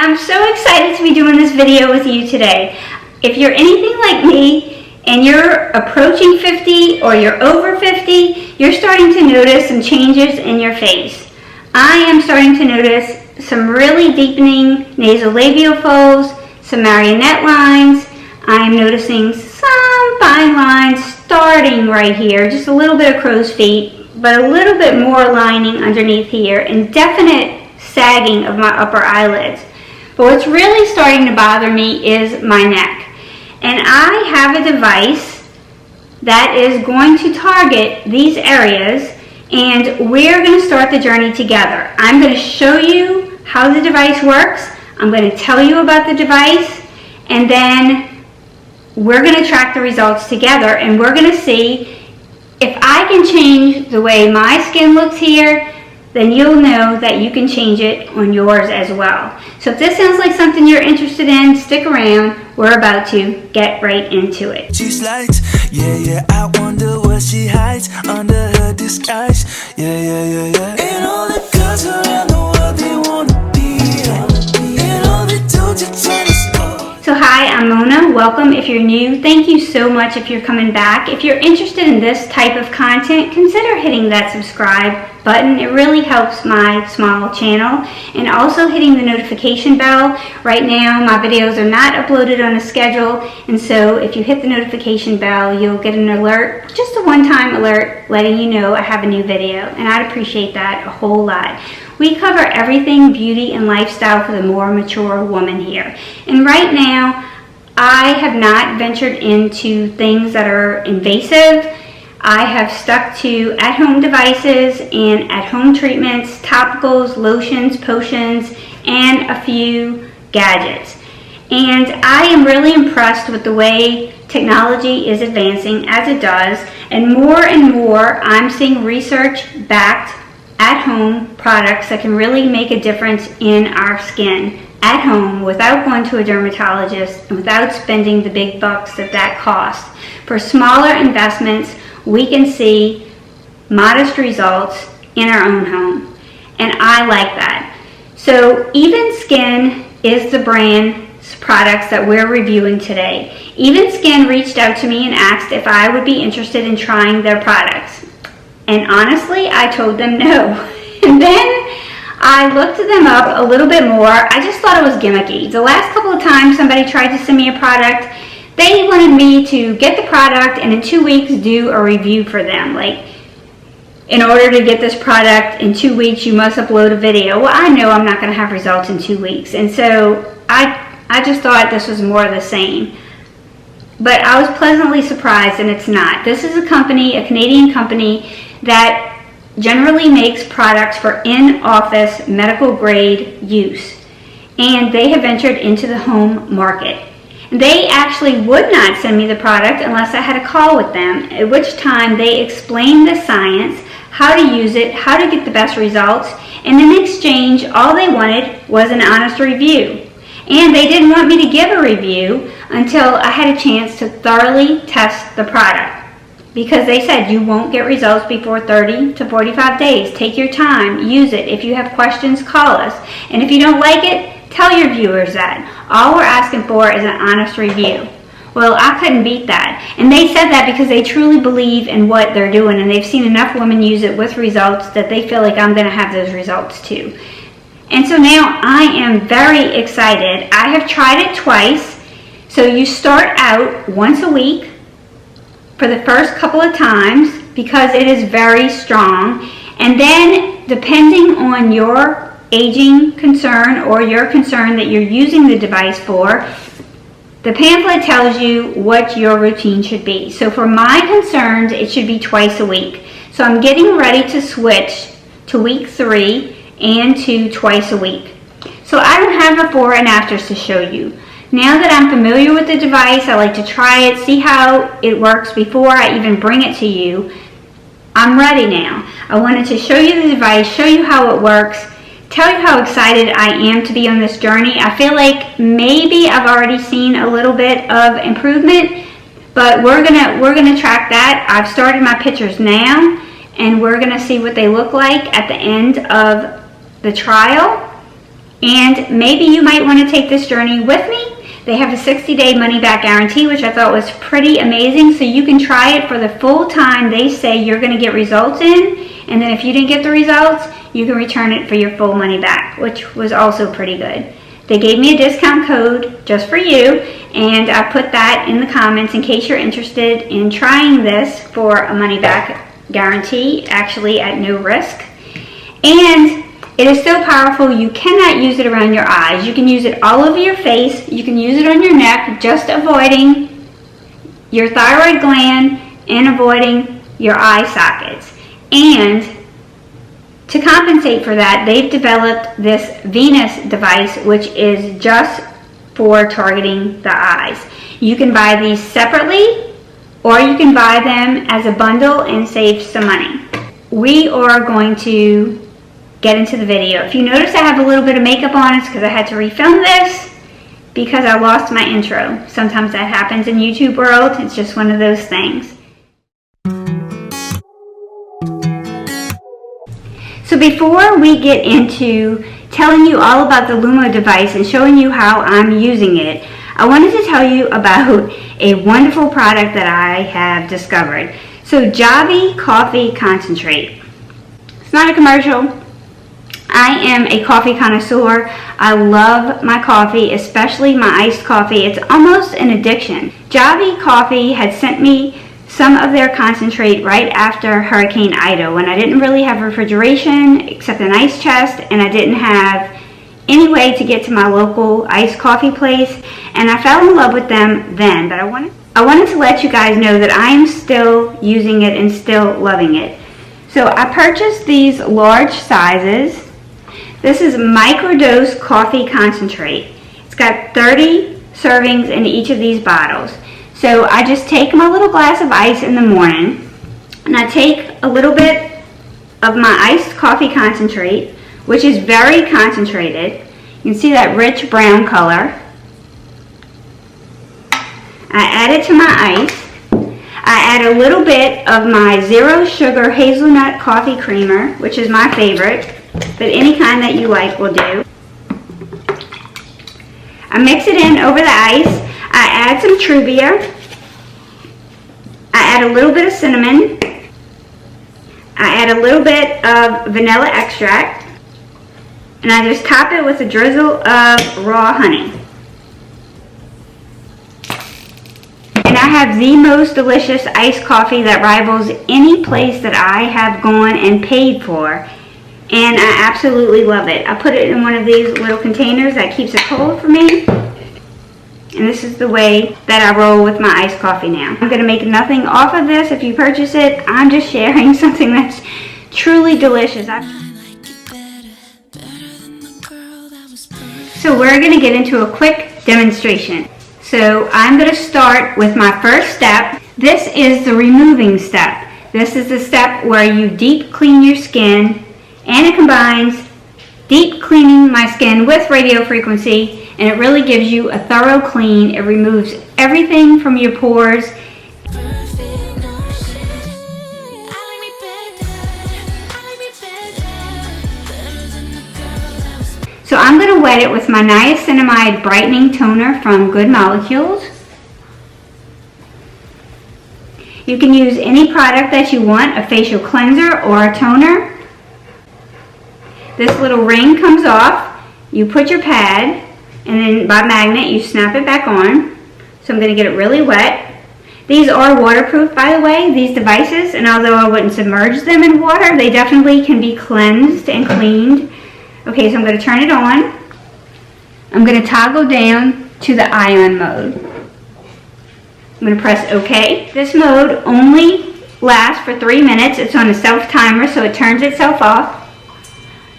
I'm so excited to be doing this video with you today. If you're anything like me and you're approaching 50 or you're over 50, you're starting to notice some changes in your face. I am starting to notice some really deepening nasolabial folds, some marionette lines. I am noticing some fine lines starting right here, just a little bit of crow's feet, but a little bit more lining underneath here, and definite sagging of my upper eyelids. But what's really starting to bother me is my neck. And I have a device that is going to target these areas, and we're going to start the journey together. I'm going to show you how the device works. I'm going to tell you about the device, and then we're going to track the results together, and we're going to see if I can change the way my skin looks here, then you'll know that you can change it on yours as well. So if this sounds like something you're interested in, stick around. We're about to get right into it. She's like, yeah, I wonder what she hides under her disguise. Yeah. And all the girls around the world, they wanna be. And all they do to tennis. So hi, I'm Mona. Welcome if you're new. Thank you so much if you're coming back. If you're interested in this type of content, consider hitting that subscribe button. It really helps my small channel. And also hitting the notification bell. Right now, my videos are not uploaded on a schedule. And so if you hit the notification bell, you'll get an alert, just a one-time alert, letting you know I have a new video. And I'd appreciate that a whole lot. We cover everything beauty and lifestyle for the more mature woman here. And right now, I have not ventured into things that are invasive. I have stuck to at-home devices and at-home treatments, topicals, lotions, potions, and a few gadgets. And I am really impressed with the way technology is advancing as it does. And more, I'm seeing research-backed at-home products that can really make a difference in our skin at home without going to a dermatologist and without spending the big bucks that costs. For smaller investments, we can see modest results in our own home, and I like that. So Evenskyn is the brand's products that we're reviewing today. Evenskyn reached out to me and asked if I would be interested in trying their products. And honestly, I told them no. And then I looked them up a little bit more. I just thought it was gimmicky. The last couple of times somebody tried to send me a product, they wanted me to get the product and in 2 weeks do a review for them. Like, in order to get this product in 2 weeks, you must upload a video. Well, I know I'm not going to have results in 2 weeks. And so I just thought this was more of the same. But I was pleasantly surprised, and it's not. This is a company, a Canadian company, that generally makes products for in-office medical grade use, and they have ventured into the home market. They actually would not send me the product unless I had a call with them, at which time they explained the science, how to use it, how to get the best results, and in exchange all they wanted was an honest review. And they didn't want me to give a review until I had a chance to thoroughly test the product. Because they said you won't get results before 30 to 45 days. Take your time, use it. If you have questions, call us. And if you don't like it, tell your viewers that. All we're asking for is an honest review. Well, I couldn't beat that. And they said that because they truly believe in what they're doing, and they've seen enough women use it with results that they feel like I'm going to have those results too. And so now I am very excited. I have tried it twice. So you start out once a week for the first couple of times because it is very strong, and then depending on your aging concern or your concern that you're using the device for, the pamphlet tells you what your routine should be. So for my concerns, it should be twice a week. So I'm getting ready to switch to week 3 and to twice a week. So I don't have before and afters to show you. Now that I'm familiar with the device, I like to try it, see how it works before I even bring it to you. I'm ready now. I wanted to show you the device, show you how it works, tell you how excited I am to be on this journey. I feel like maybe I've already seen a little bit of improvement, but we're gonna track that. I've started my pictures now, and we're gonna see what they look like at the end of the trial. And maybe you might want to take this journey with me. They have a 60-day money-back guarantee, which I thought was pretty amazing. So you can try it for the full time they say you're going to get results in. And then if you didn't get the results, you can return it for your full money back, which was also pretty good. They gave me a discount code just for you, and I put that in the comments in case you're interested in trying this for a money-back guarantee, actually at no risk. And it is so powerful, you cannot use it around your eyes. You can use it all over your face. You can use it on your neck, just avoiding your thyroid gland and avoiding your eye sockets. And to compensate for that, they've developed this Venus device, which is just for targeting the eyes. You can buy these separately, or you can buy them as a bundle and save some money. We are going to get into the video. If you notice I have a little bit of makeup on, it's because I had to refilm this because I lost my intro. Sometimes that happens in YouTube world. It's just one of those things. So before we get into telling you all about the Lumo device and showing you how I'm using it, I wanted to tell you about a wonderful product that I have discovered. So Javy Coffee Concentrate. It's not a commercial. I am a coffee connoisseur. I love my coffee, especially my iced coffee. It's almost an addiction. Javy Coffee had sent me some of their concentrate right after Hurricane Ida, when I didn't really have refrigeration except an ice chest, and I didn't have any way to get to my local iced coffee place, and I fell in love with them then. But I wanted to let you guys know that I am still using it and still loving it. So I purchased these large sizes. This is microdose coffee concentrate. It's got 30 servings in each of these bottles. So I just take my little glass of ice in the morning, and I take a little bit of my iced coffee concentrate, which is very concentrated. You can see that rich brown color. I add it to my ice. I add a little bit of my zero sugar hazelnut coffee creamer, which is my favorite, but any kind that you like will do. I mix it in over the ice. I add some Truvia. I add a little bit of cinnamon. I add a little bit of vanilla extract. And I just top it with a drizzle of raw honey. And I have the most delicious iced coffee that rivals any place that I have gone and paid for. And I absolutely love it. I put it in one of these little containers that keeps it cold for me. And this is the way that I roll with my iced coffee now. I'm going to make nothing off of this if you purchase it. I'm just sharing something that's truly delicious. So we're going to get into a quick demonstration. So I'm going to start with my first step. This is the removing step. This is the step where you deep clean your skin, and it combines deep cleaning my skin with radio frequency, and it really gives you a thorough clean. It removes everything from your pores. So I'm going to wet it with my Niacinamide Brightening Toner from Good Molecules. You can use any product that you want, a facial cleanser or a toner. This little ring comes off. You put your pad, and then by magnet you snap it back on. So I'm going to get it really wet. These are waterproof, by the way, these devices, and although I wouldn't submerge them in water, they definitely can be cleansed and cleaned. Okay, so I'm going to turn it on. I'm going to toggle down to the ion mode. I'm going to press OK. This mode only lasts for 3 minutes. It's on a self-timer, so it turns itself off.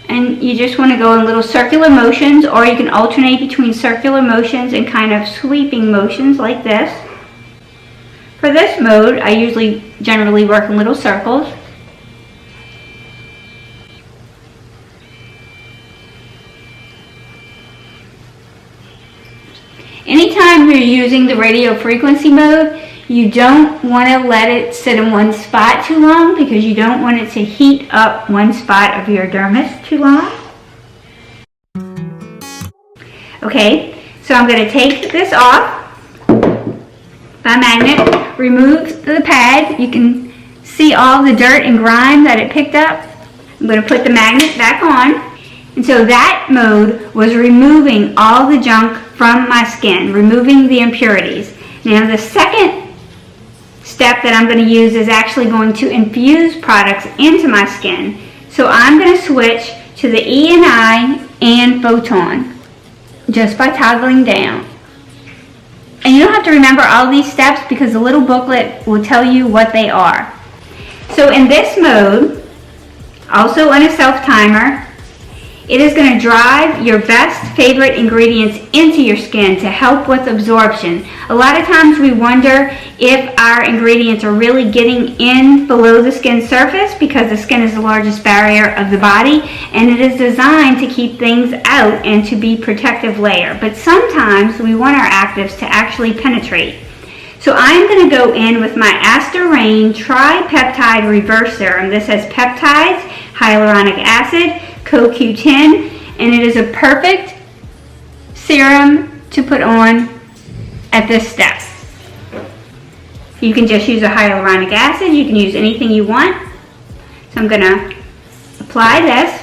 And you just want to go in little circular motions, or you can alternate between circular motions and kind of sweeping motions like this. For this mode, I generally work in little circles. Anytime you're using the radio frequency mode, you don't want to let it sit in one spot too long, because you don't want it to heat up one spot of your dermis too long. Okay, so I'm going to take this off by magnet, remove the pad. You can see all the dirt and grime that it picked up. I'm going to put the magnet back on. And so that mode was removing all the junk from my skin, removing the impurities. Now the second step that I'm going to use is actually going to infuse products into my skin. So I'm going to switch to the E&I and Photon just by toggling down. And you don't have to remember all these steps because the little booklet will tell you what they are. So in this mode, also on a self-timer, it is going to drive your best favorite ingredients into your skin to help with absorption. A lot of times we wonder if our ingredients are really getting in below the skin surface because the skin is the largest barrier of the body and it is designed to keep things out and to be protective layer. But sometimes we want our actives to actually penetrate. So I'm going to go in with my Aster Rain Tripeptide Reverse Serum. This has peptides, hyaluronic acid, CoQ10, and it is a perfect serum to put on at this step. You can just use a hyaluronic acid. You can use anything you want. So I'm going to apply this.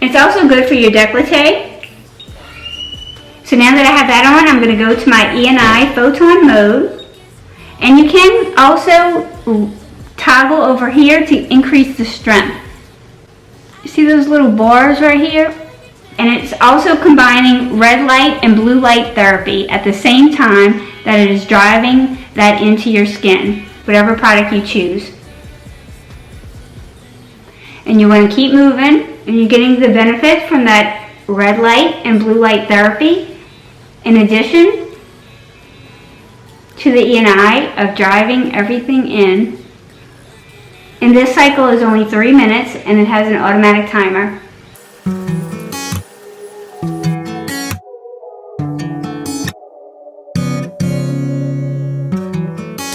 It's also good for your décolleté. So now that I have that on, I'm going to go to my E&I Photon Mode. And you can also toggle over here to increase the strength. You see those little bars right here? And it's also combining red light and blue light therapy at the same time that it is driving that into your skin, whatever product you choose. And you want to keep moving, and you're getting the benefit from that red light and blue light therapy. In addition to the E&I of driving everything in. And this cycle is only 3 minutes and it has an automatic timer.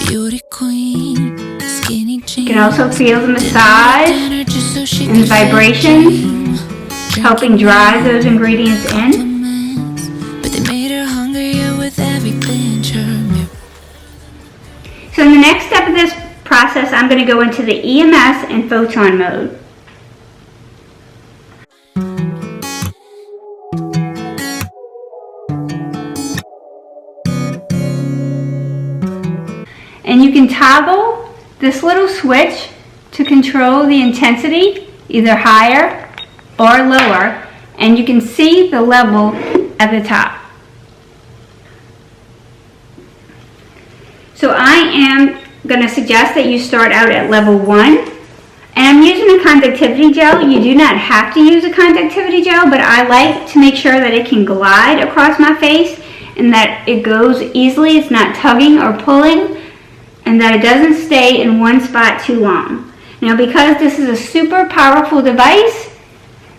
Beauty queen, skinny jeans. You can also feel the massage and the vibrations helping drive those ingredients in. But they made her hungrier with every pinch her. So in the next step of this process, I'm going to go into the EMS and Photon Mode. And you can toggle this little switch to control the intensity, either higher or lower, and you can see the level at the top. So I am going to suggest that you start out at level 1. And I'm using a conductivity gel. You do not have to use a conductivity gel, but I like to make sure that it can glide across my face and that it goes easily. It's not tugging or pulling, and that it doesn't stay in one spot too long. Now, because this is a super powerful device,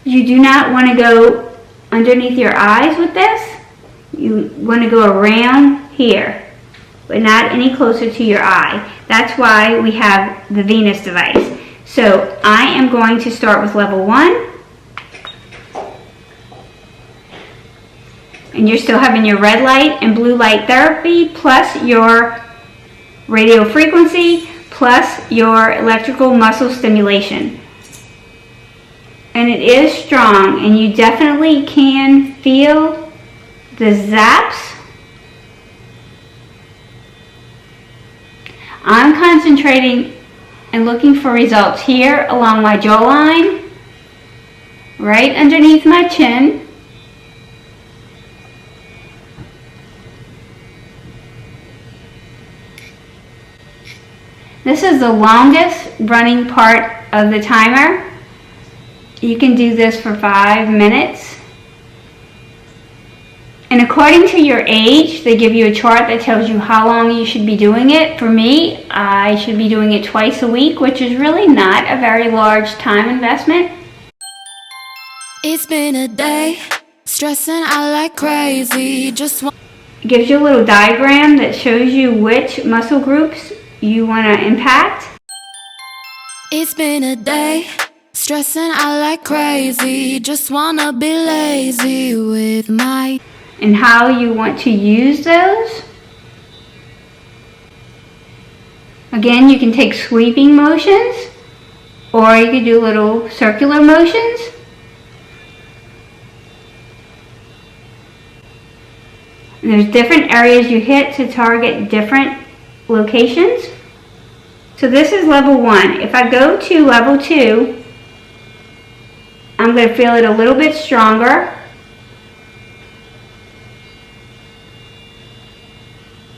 you do not want to go underneath your eyes with this. You want to go around here, but not any closer to your eye. That's why we have the Venus device. So I am going to start with level 1. And you're still having your red light and blue light therapy, plus your radio frequency, plus your electrical muscle stimulation. And it is strong, and you definitely can feel the zaps. I'm concentrating and looking for results here along my jawline, right underneath my chin. This is the longest running part of the timer. You can do this for 5 minutes. And according to your age, they give you a chart that tells you how long you should be doing it. For me, I should be doing it twice a week, which is really not a very large time investment. It's been a day, stressing out like crazy. It gives you a little diagram that shows you which muscle groups you want to impact. It's been a day, stressing out like crazy. Just wanna be lazy with my... And how you want to use those. Again, you can take sweeping motions, or you could do little circular motions. And there's different areas you hit to target different locations. So this is level 1. If I go to level 2, I'm going to feel it a little bit stronger.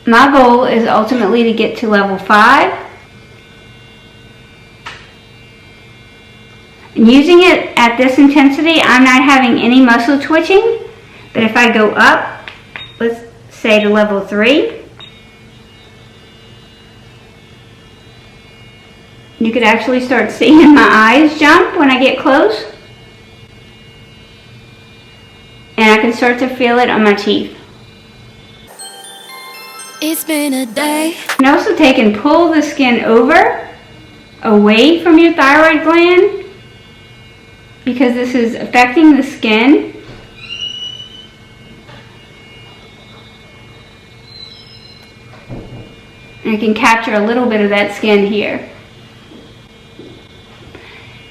My goal is ultimately to get to level 5. And using it at this intensity, I'm not having any muscle twitching. But if I go up, let's say to level 3, you could actually start seeing my eyes jump when I get close. And I can start to feel it on my teeth. It's been a day. You can also take and pull the skin over, away from your thyroid gland, because this is affecting the skin. And I can capture a little bit of that skin here.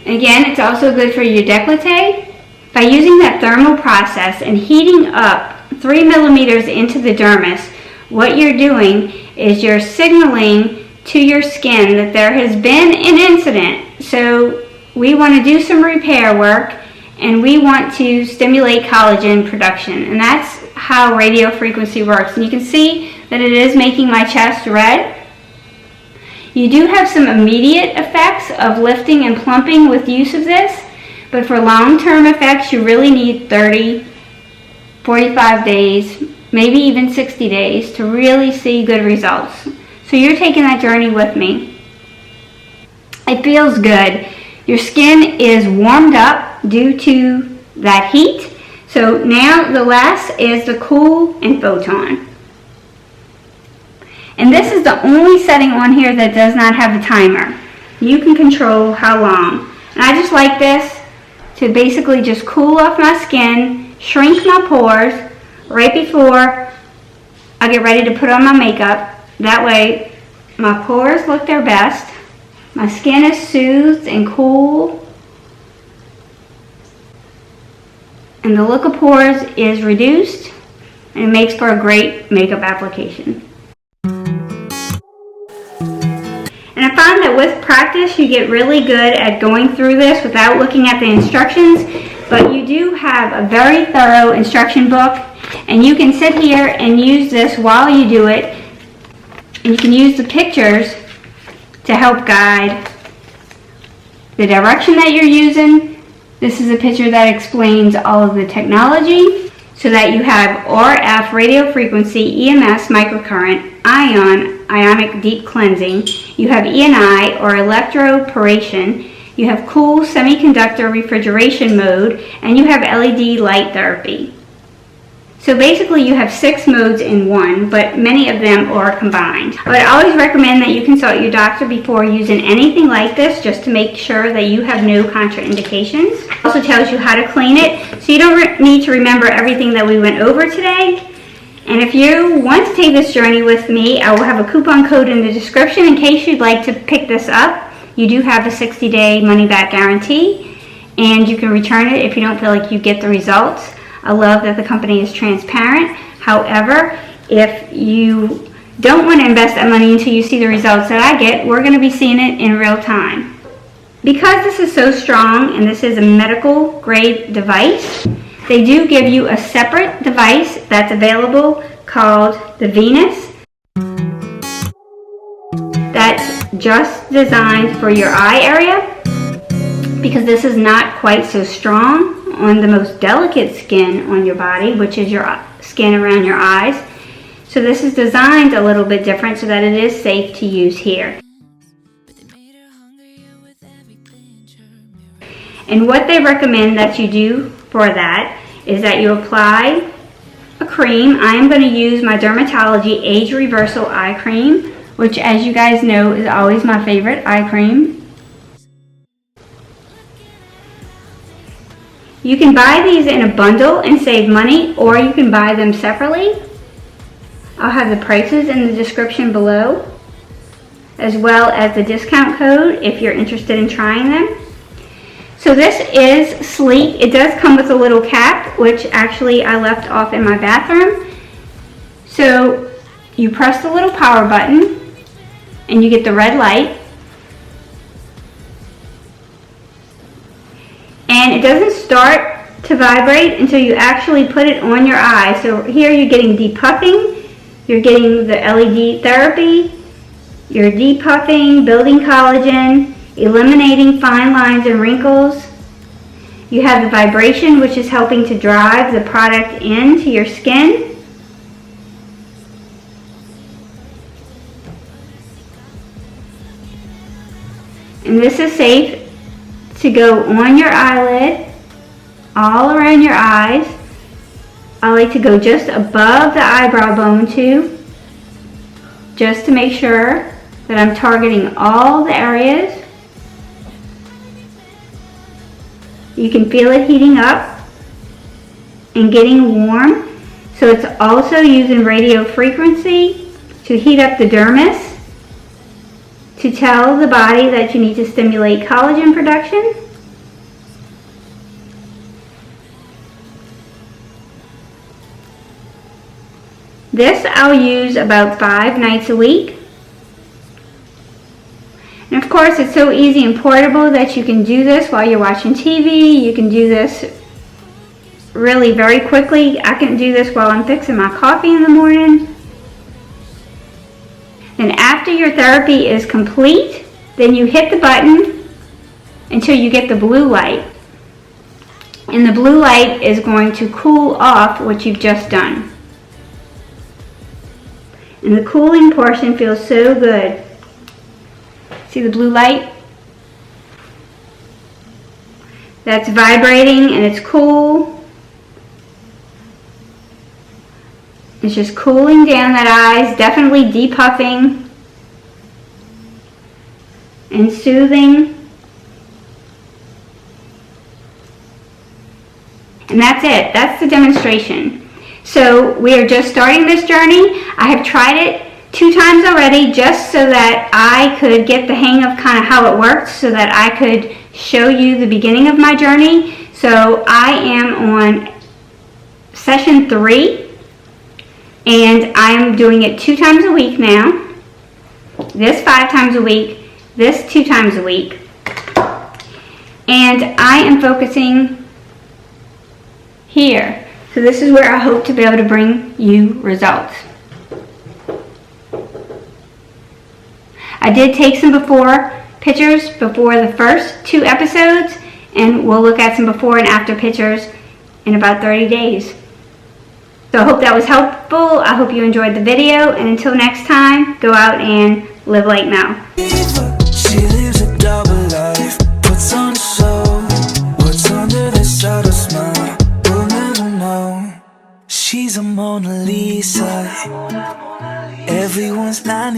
Again, it's also good for your décolleté. By using that thermal process and heating up 3 millimeters into the dermis, what you're doing is you're signaling to your skin that there has been an incident. So we want to do some repair work, and we want to stimulate collagen production. And that's how radio frequency works. And you can see that it is making my chest red. You do have some immediate effects of lifting and plumping with use of this, but for long-term effects, you really need 30, 45 days, maybe even 60 days to really see good results. So you're taking that journey with me. It feels good. Your skin is warmed up due to that heat. So now the last is the Cool and Photon. And this is the only setting on here that does not have a timer. You can control how long. And I just like this to basically just cool off my skin, shrink my pores right before I get ready to put on my makeup. That way my pores look their best. My skin is soothed and cool. And the look of pores is reduced, and it makes for a great makeup application. And I find that with practice, you get really good at going through this without looking at the instructions, but you do have a very thorough instruction book, and you can sit here and use this while you do it, and you can use the pictures to help guide the direction that you're using. This is a picture that explains all of the technology, so that you have RF radio frequency, EMS microcurrent, ionic deep cleansing, you have ENI or electroporation, you have cool semiconductor refrigeration mode, and you have LED light therapy. So basically you have 6 modes in one, but many of them are combined. I would always recommend that you consult your doctor before using anything like this, just to make sure that you have no contraindications. It also tells you how to clean it, so you don't need to remember everything that we went over today. And if you want to take this journey with me, I will have a coupon code in the description in case you'd like to pick this up. You do have a 60-day money-back guarantee, and you can return it if you don't feel like you get the results. I love that the company is transparent. However, if you don't want to invest that money until you see the results that I get, we're going to be seeing it in real time. Because this is so strong and this is a medical grade device, they do give you a separate device that's available called the Venus. That's just designed for your eye area, because this is not quite so strong on the most delicate skin on your body, which is your skin around your eyes. So this is designed a little bit different so that it is safe to use here. And what they recommend that you do for that is that you apply a cream. I am going to use my Dermatology Age Reversal Eye Cream, which, as you guys know, is always my favorite eye cream. You can buy these in a bundle and save money, or you can buy them separately. I'll have the prices in the description below, as well as the discount code if you're interested in trying them. So this is sleek. It does come with a little cap, which actually I left off in my bathroom. So you press the little power button and you get the red light. And it doesn't start to vibrate until you actually put it on your eye. So here you're getting depuffing, you're getting the LED therapy, you're depuffing, building collagen, eliminating fine lines and wrinkles. You have the vibration, which is helping to drive the product into your skin. And this is safe to go on your eyelid, all around your eyes. I like to go just above the eyebrow bone too, just to make sure that I'm targeting all the areas. You can feel it heating up and getting warm. So it's also using radio frequency to heat up the dermis, to tell the body that you need to stimulate collagen production. This I'll use about 5 nights a week. And of course, it's so easy and portable that you can do this while you're watching TV. You can do this really very quickly. I can do this while I'm fixing my coffee in the morning. Then after your therapy is complete, then you hit the button until you get the blue light. And the blue light is going to cool off what you've just done. And the cooling portion feels so good. See the blue light? That's vibrating and it's cool. It's just cooling down that eyes, definitely depuffing and soothing. And that's it. That's the demonstration. So we are just starting this journey. I have tried it 2 times already just so that I could get the hang of kind of how it works, so that I could show you the beginning of my journey. So I am on session 3. And I'm doing it 2 times a week now. This 5 times a week, this 2 times a week. And I am focusing here. So this is where I hope to be able to bring you results. I did take some before pictures before the first 2 episodes, and we'll look at some before and after pictures in about 30 days. So I hope that was helpful. I hope you enjoyed the video. And until next time, go out and live like Mel. She lives a double life, puts on a show. What's under this subtle smile, we'll never know. She's a Mona Lisa. Everyone's lining